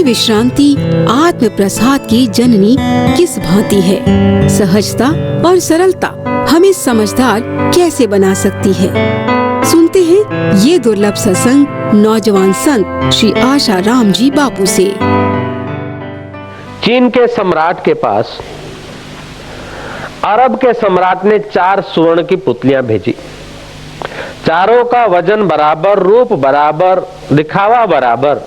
की विश्रांति आत्म प्रसाद की जननी किस भांति है। सहजता और सरलता हमें समझदार कैसे बना सकती है। सुनते हैं ये दुर्लभ सत्संग नौजवान संत श्री आशाराम जी बापू से। चीन के सम्राट के पास अरब के सम्राट ने 4 स्वर्ण की पुतलियां भेजी। चारों का वजन बराबर, रूप बराबर, दिखावा बराबर,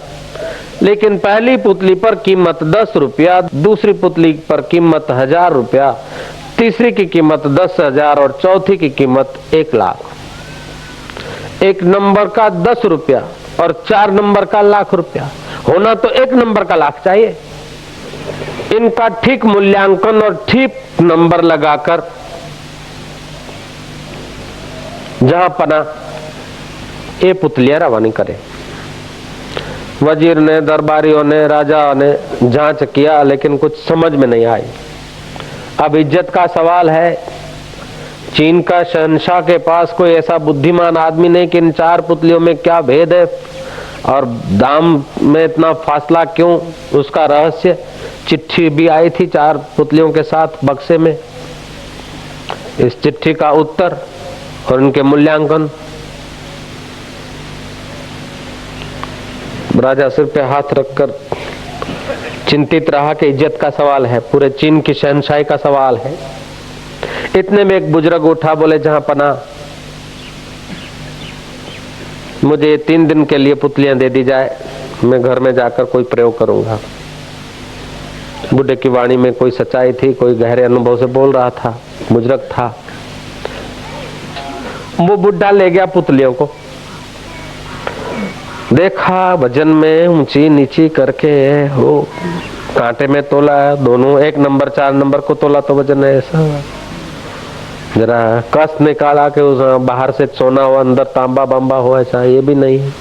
लेकिन पहली पुतली पर कीमत 10 रुपया, दूसरी पुतली पर कीमत 1000 रुपया, तीसरी की कीमत 10,000 और चौथी की कीमत 1 लाख। 1 नंबर का 10 रुपया और 4 नंबर का लाख रुपया। होना तो 1 नंबर का लाख चाहिए। इनका ठीक मूल्यांकन और ठीक नंबर लगाकर जहां पना ये पुतलियां रवानी करे। वजीर ने, दरबारियों ने, राजाओं ने जांच किया, लेकिन कुछ समझ में नहीं आई। अब इज्जत का सवाल है। चीन का शहंशाह के पास कोई ऐसा बुद्धिमान आदमी नहीं कि इन 4 पुतलियों में क्या भेद है और दाम में इतना फासला क्यों, उसका रहस्य। चिट्ठी भी आई थी 4 पुतलियों के साथ बक्से में। इस चिट्ठी का उत्तर और उनके मूल्यांकन। राजा सिर पे हाथ रखकर चिंतित रहा कि इज्जत का सवाल है, पूरे चीन की शहंशाही का सवाल है। इतने में एक बुजुर्ग उठा, बोले जहां पना मुझे 3 दिन के लिए पुतलियां दे दी जाए, मैं घर में जाकर कोई प्रयोग करूंगा। बुढ़े की वाणी में कोई सच्चाई थी, कोई गहरे अनुभव से बोल रहा था, बुजुर्ग था। वो बुढ़ा ले गया पुतलियों को, देखा वजन में ऊंची नीची करके हो, कांटे में तोला, दोनों 1 नंबर 4 नंबर को तोला तो वजन है ऐसा। जरा कस निकाला कि उस बाहर से सोना हो, अंदर तांबा बांबा हो, ऐसा ये भी नहीं।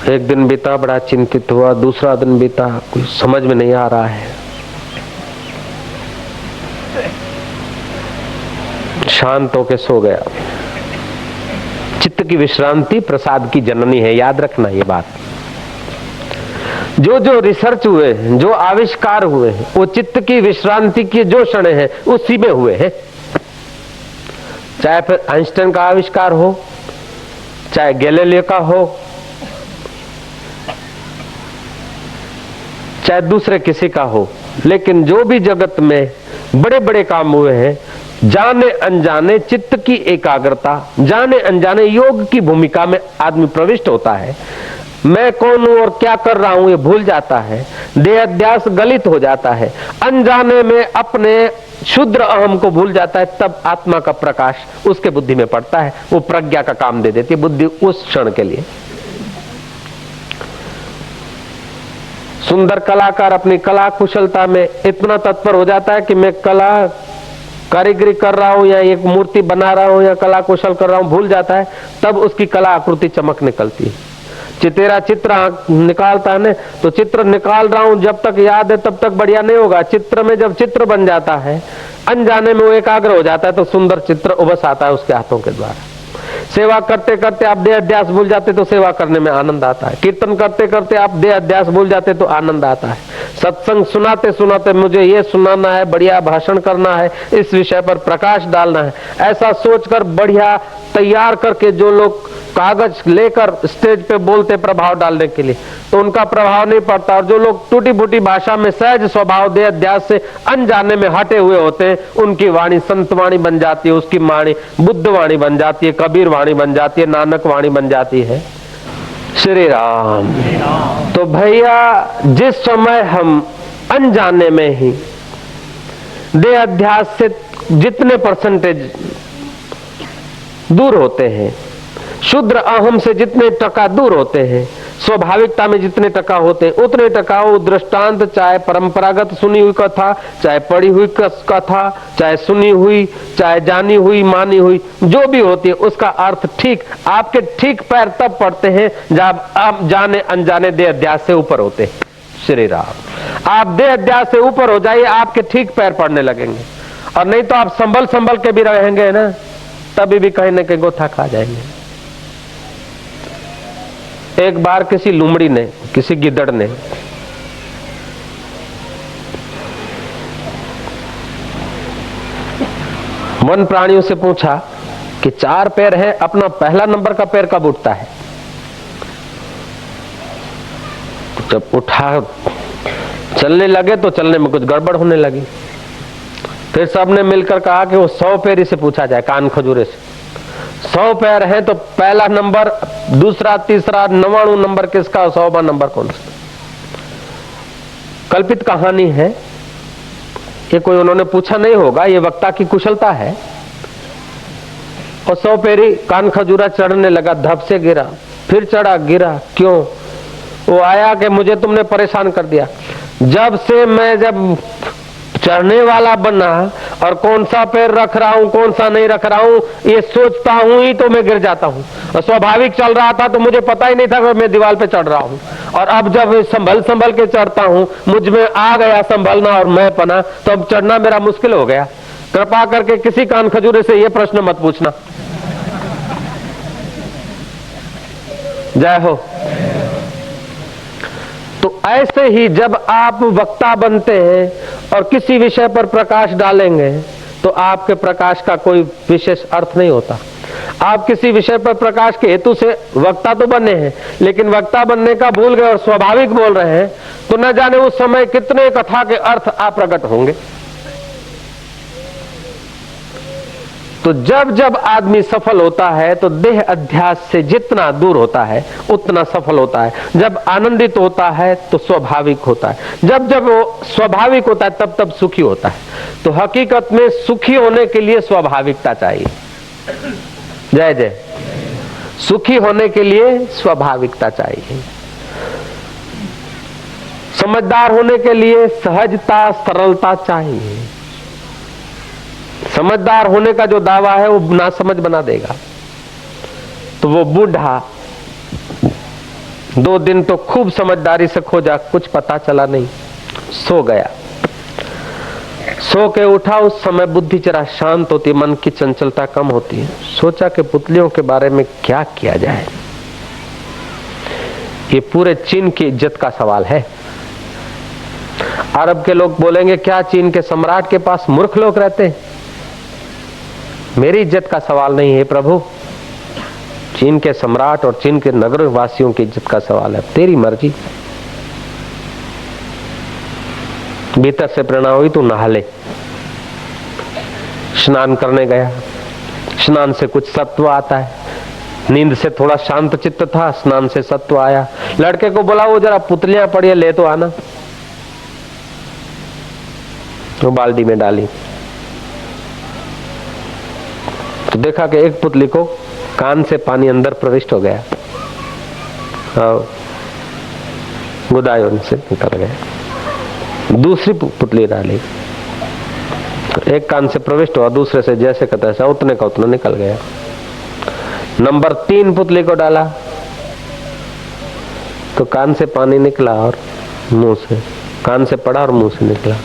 एक दिन बीता, बड़ा चिंतित हुआ। दूसरा दिन बीता, कुछ समझ में नहीं आ रहा है। शांत होके सो गया। चित्त की विश्रांति प्रसाद की जननी है, याद रखना ये बात। जो रिसर्च हुए, जो आविष्कार हुए, वो चित्त की विश्रांति की जो क्षण है उसी में हुए हैं। चाहे फिर आइंस्टाइन का आविष्कार हो, चाहे गैलीलियो का हो, चाहे दूसरे किसी का हो, लेकिन जो भी जगत में बड़े बड़े काम हुए हैं, जाने अनजाने चित्त की एकाग्रता, जाने अनजाने योग की भूमिका में आदमी प्रविष्ट होता है। मैं कौन हूं और क्या कर रहा हूं ये भूल जाता है। देहाध्यास गलित हो जाता है। अनजाने में अपने क्षुद्र अहम को भूल जाता है। तब आत्मा का प्रकाश उसके बुद्धि में पड़ता है, वो प्रज्ञा का काम दे देती है बुद्धि उस क्षण के लिए। सुंदर कलाकार अपनी कला कुशलता में इतना तत्पर हो जाता है कि मैं कला कारीगरी कर रहा हूं या एक मूर्ति बना रहा हूं या कला कुशल कर रहा हूं, भूल जाता है। तब उसकी कला आकृति चमक निकलती है। तेरा चित्र निकालता है ना, तो चित्र निकाल रहा हूं जब तक याद है तब तक बढ़िया नहीं होगा। चित्र में जब चित्र बन जाता है, अनजाने में वो एकाग्र हो जाता है, तो सुंदर चित्र उबस आता है उसके हाथों के द्वारा। सेवा करते करते आप देह अध्यास भूल जाते तो सेवा करने में आनंद आता है। कीर्तन करते करते आप देह अध्यास भूल जाते तो आनंद आता है। सत्संग सुनाते सुनाते मुझे ये सुनाना है, बढ़िया भाषण करना है, इस विषय पर प्रकाश डालना है, ऐसा सोचकर बढ़िया तैयार करके जो लोग कागज लेकर स्टेज पे बोलते प्रभाव डालने के लिए, तो उनका प्रभाव नहीं पड़ता। और जो लोग टूटी फूटी भाषा में सहज स्वभाव देह अध्यास से अनजाने में हटे हुए होते हैं, उनकी वाणी संत वाणी बन जाती है, उसकी वाणी बुद्ध वाणी बन जाती है, कबीर वाणी बन जाती है, नानक वाणी बन जाती है। श्री राम। तो भैया जिस समय हम अनजाने में ही देह अध्यास से जितने परसेंटेज दूर होते हैं, शुद्र अहम से जितने टका दूर होते हैं, स्वाभाविकता में जितने टका होते हैं, उतने टका वो दृष्टांत, चाहे परंपरागत सुनी हुई कथा, चाहे पढ़ी हुई कथा, चाहे सुनी हुई, चाहे जानी हुई, मानी हुई, जो भी होती है, उसका अर्थ ठीक आपके ठीक पैर तब पड़ते हैं जब आप जाने अनजाने देह अध्यास से ऊपर होते हैं। श्री राम। आप देह अध्यास से ऊपर हो जाइए, आपके ठीक पैर पड़ने लगेंगे। और नहीं तो आप संभल संभल के भी रहेंगे ना, तभी भी कहीं न कहीं गोथा खा जाएंगे। एक बार किसी लुमड़ी ने, किसी गिद्दड़ ने वन प्राणियों से पूछा कि 4 पैर है, अपना पहला नंबर का पैर कब उठता है? जब उठा चलने लगे तो चलने में कुछ गड़बड़ होने लगी। फिर सबने मिलकर कहा कि वो 100 पैर से पूछा जाए, कान खजूरे से। 100 पैर है तो पहला नंबर, दूसरा, तीसरा, 99 नंबर किसका, 100वां नंबर कौन सा? कल्पित कहानी है ये, कोई उन्होंने पूछा नहीं होगा, ये वक्ता की कुशलता है। और 100 पैरी कान खजूरा चढ़ने लगा, धप से गिरा, फिर चढ़ा, गिरा। क्यों? वो आया कि मुझे तुमने परेशान कर दिया। जब से मैं जब चढ़ने वाला बना और कौन सा पैर रख रहा हूं, कौन सा नहीं रख रहा हूं, ये सोचता हूं ही तो मैं गिर जाता हूं। और स्वाभाविक चल रहा था तो मुझे पता ही नहीं था कि मैं दीवार पे चढ़ रहा हूं। और अब जब संभल संभल के चढ़ता हूं, मुझ में आ गया संभलना और मैं पना, तो अब चढ़ना मेरा मुश्किल हो गया। कृपा करके किसी कान खजूरे से ये प्रश्न मत पूछना। जय हो। तो ऐसे ही जब आप वक्ता बनते हैं और किसी विषय पर प्रकाश डालेंगे तो आपके प्रकाश का कोई विशेष अर्थ नहीं होता। आप किसी विषय पर प्रकाश के हेतु से वक्ता तो बने हैं, लेकिन वक्ता बनने का भूल गए और स्वाभाविक बोल रहे हैं, तो न जाने उस समय कितने कथा के अर्थ अप्रकट होंगे। तो जब जब आदमी सफल होता है तो देह अध्यास से जितना दूर होता है उतना सफल होता है। जब आनंदित होता है तो स्वाभाविक होता है। जब जब वो स्वाभाविक होता है तब तब सुखी होता है। तो हकीकत में सुखी होने के लिए स्वाभाविकता चाहिए। जय जय। सुखी होने के लिए स्वाभाविकता चाहिए। समझदार होने के लिए सहजता, सरलता चाहिए। समझदार होने का जो दावा है वो नासमझ बना देगा। तो वो बूढ़ा 2 दिन तो खूब समझदारी से खोजा, कुछ पता चला नहीं, सो गया। सो के उठा, उस समय बुद्धि जरा शांत होती, मन की चंचलता कम होती है। सोचा कि पुतलियों के बारे में क्या किया जाए। ये पूरे चीन की इज्जत का सवाल है। अरब के लोग बोलेंगे क्या चीन के सम्राट के पास मूर्ख लोग रहते हैं? मेरी इज्जत का सवाल नहीं है प्रभु, चीन के सम्राट और चीन के नगर वासियों की इज्जत का सवाल है। तेरी मर्जी। भीतर से प्रेरणा हुई तो नहा ले। स्नान करने गया, स्नान से कुछ सत्व आता है। नींद से थोड़ा शांत चित्त था, स्नान से सत्व आया। लड़के को बोला वो जरा पुतलियां पड़ी है ले तो आना। वो बाल्टी में डाली तो देखा कि एक पुतली को कान से पानी अंदर प्रविष्ट हो गया और गुदायों से निकल गया। दूसरी पुतली डाली तो एक कान से प्रविष्ट हुआ, दूसरे से जैसे का तैसा उतने का उतना निकल गया। नंबर 3 पुतली को डाला तो कान से पानी निकला और मुंह से, कान से पड़ा और मुंह से निकला।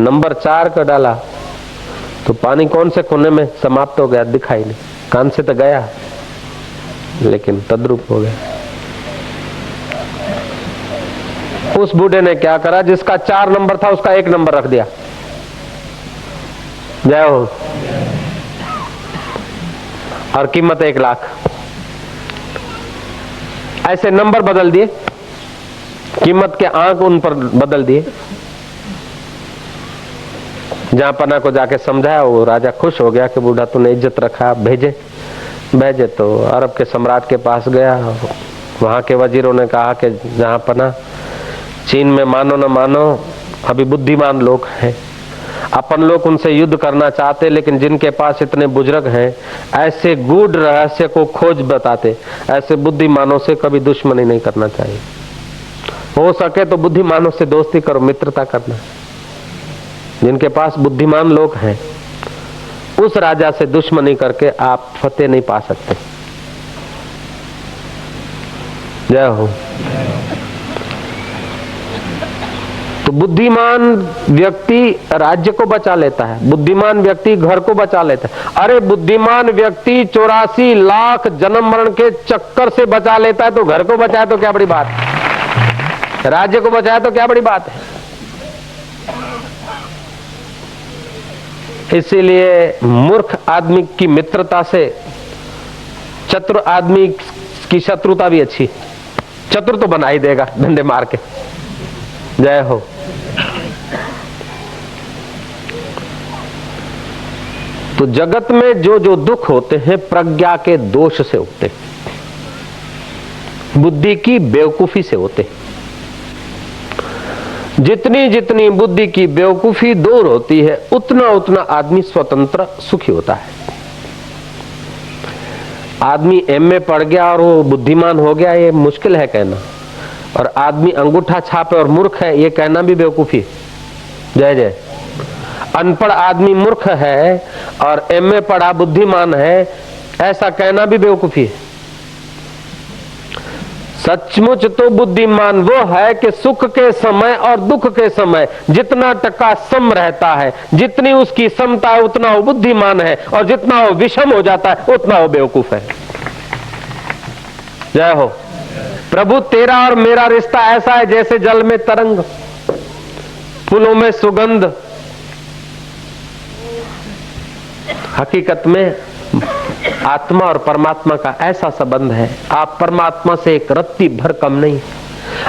नंबर 4 को डाला तो पानी कौन से कोने में समाप्त हो गया, दिखाई नहीं। कान से तो गया लेकिन तद्रूप हो गया। उस बूढ़े ने क्या करा, जिसका 4 नंबर था उसका 1 नंबर रख दिया। जय हो। और कीमत 1 लाख। ऐसे नंबर बदल दिए, कीमत के आंक उन पर बदल दिए। जहां पना को जाके समझाया, वो राजा खुश हो गया कि बूढ़ा तूने इज्जत रखा, भेजे। तो अरब के सम्राट के पास गया। वहां के वजीरों ने कहा कि जहां पना, चीन में मानो न मानो अभी बुद्धिमान लोग हैं। अपन लोग उनसे युद्ध करना चाहते, लेकिन जिनके पास इतने बुजुर्ग हैं, ऐसे गूढ़ रहस्य को खोज बताते, ऐसे बुद्धिमानों से कभी दुश्मनी नहीं करना चाहिए। हो सके तो बुद्धिमानों से दोस्ती करो, मित्रता करना। जिनके पास बुद्धिमान लोग हैं उस राजा से दुश्मनी करके आप फतेह नहीं पा सकते। जय हो। तो बुद्धिमान व्यक्ति राज्य को बचा लेता है, बुद्धिमान व्यक्ति घर को बचा लेता है। अरे बुद्धिमान व्यक्ति 84 लाख जन्म मरण के चक्कर से बचा लेता है, तो घर को बचाए तो क्या बड़ी बात है, राज्य को बचाए तो क्या बड़ी बात है। इसीलिए मूर्ख आदमी की मित्रता से चतुर आदमी की शत्रुता भी अच्छी। चतुर तो बना ही देगा डंडे मार के। जय हो। तो जगत में जो जो दुख होते हैं प्रज्ञा के दोष से होते हैं, बुद्धि की बेवकूफी से होते हैं। जितनी जितनी बुद्धि की बेवकूफी दूर होती है उतना उतना आदमी स्वतंत्र सुखी होता है। आदमी एमए पढ़ गया और वो बुद्धिमान हो गया, ये मुश्किल है कहना। और आदमी अंगूठा छापे और मूर्ख है, ये कहना भी बेवकूफी। जय जय। अनपढ़ आदमी मूर्ख है और एमए पढ़ा बुद्धिमान है, ऐसा कहना भी बेवकूफी है। सचमुच तो बुद्धिमान वो है कि सुख के समय और दुख के समय जितना टका सम रहता है, जितनी उसकी समता है उतना वो बुद्धिमान है, और जितना वो विषम हो जाता है उतना वो बेवकूफ है। जय हो। प्रभु तेरा और मेरा रिश्ता ऐसा है जैसे जल में तरंग, फूलों में सुगंध। हकीकत में आत्मा और परमात्मा का ऐसा संबंध है, आप परमात्मा से एक रत्ती भर कम नहीं,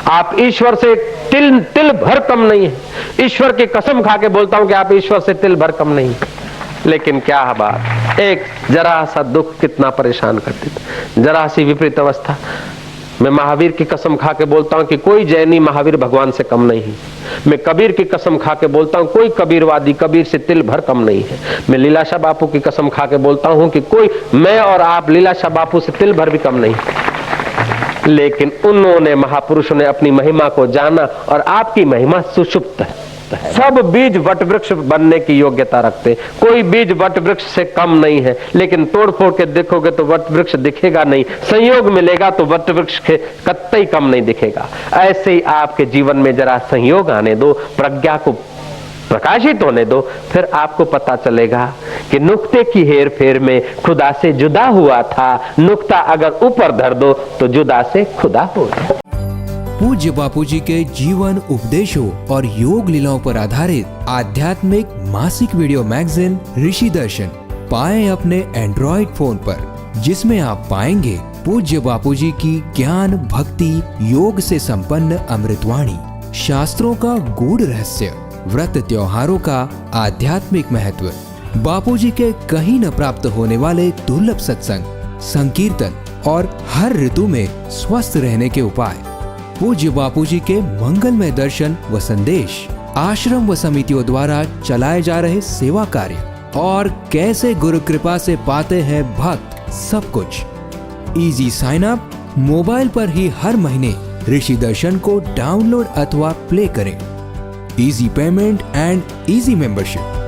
आप ईश्वर से एक तिल भर कम नहीं है। ईश्वर की कसम खा के बोलता हूं कि आप ईश्वर से तिल भर कम नहीं। लेकिन क्या बात, एक जरा सा दुख कितना परेशान करती थी, जरा सी विपरीत अवस्था। मैं महावीर की कसम खा के बोलता हूं कि कोई जैनी महावीर भगवान से कम नहीं है। मैं कबीर की कसम खा के बोलता हूं कोई कबीरवादी कबीर से तिल भर कम नहीं है। मैं लीलाशाह बापू की कसम खा के बोलता हूं कि कोई मैं और आप लीलाशाह बापू से तिल भर भी कम नहीं। लेकिन उन्होंने, महापुरुषों ने अपनी महिमा को जाना और आपकी महिमा सुषुप्त है। सब बीज वट वृक्ष बनने की योग्यता रखते, कोई बीज वट वृक्ष से कम नहीं है। लेकिन तोड़ फोड़ के देखोगे तो वट वृक्ष दिखेगा नहीं, संयोग मिलेगा तो वट वृक्ष के कतई कम नहीं दिखेगा। ऐसे ही आपके जीवन में जरा संयोग आने दो, प्रज्ञा को प्रकाशित होने दो, फिर आपको पता चलेगा कि नुक्ते की हेर फेर में खुदा से जुदा हुआ था। नुक्ता अगर ऊपर धर दो तो जुदा से खुदा हो गया। पूज्य बापूजी के जीवन उपदेशों और योग लीलाओं पर आधारित आध्यात्मिक मासिक वीडियो मैगजीन ऋषि दर्शन पाएं अपने एंड्रॉइड फोन पर, जिसमें आप पाएंगे पूज्य बापूजी की ज्ञान भक्ति योग से संपन्न अमृतवाणी, शास्त्रों का गूढ़ रहस्य, व्रत त्योहारों का आध्यात्मिक महत्व, बापूजी के कहीं न प्राप्त होने वाले दुर्लभ सत्संग, संकीर्तन और हर ऋतु में स्वस्थ रहने के उपाय, पूज्य बापूजी के मंगलमय दर्शन व संदेश, आश्रम व समितियों द्वारा चलाए जा रहे सेवा कार्य और कैसे गुरु कृपा से पाते हैं भक्त, सब कुछ। इजी साइन अप मोबाइल पर ही हर महीने ऋषि दर्शन को डाउनलोड अथवा प्ले करें। Easy payment and easy membership.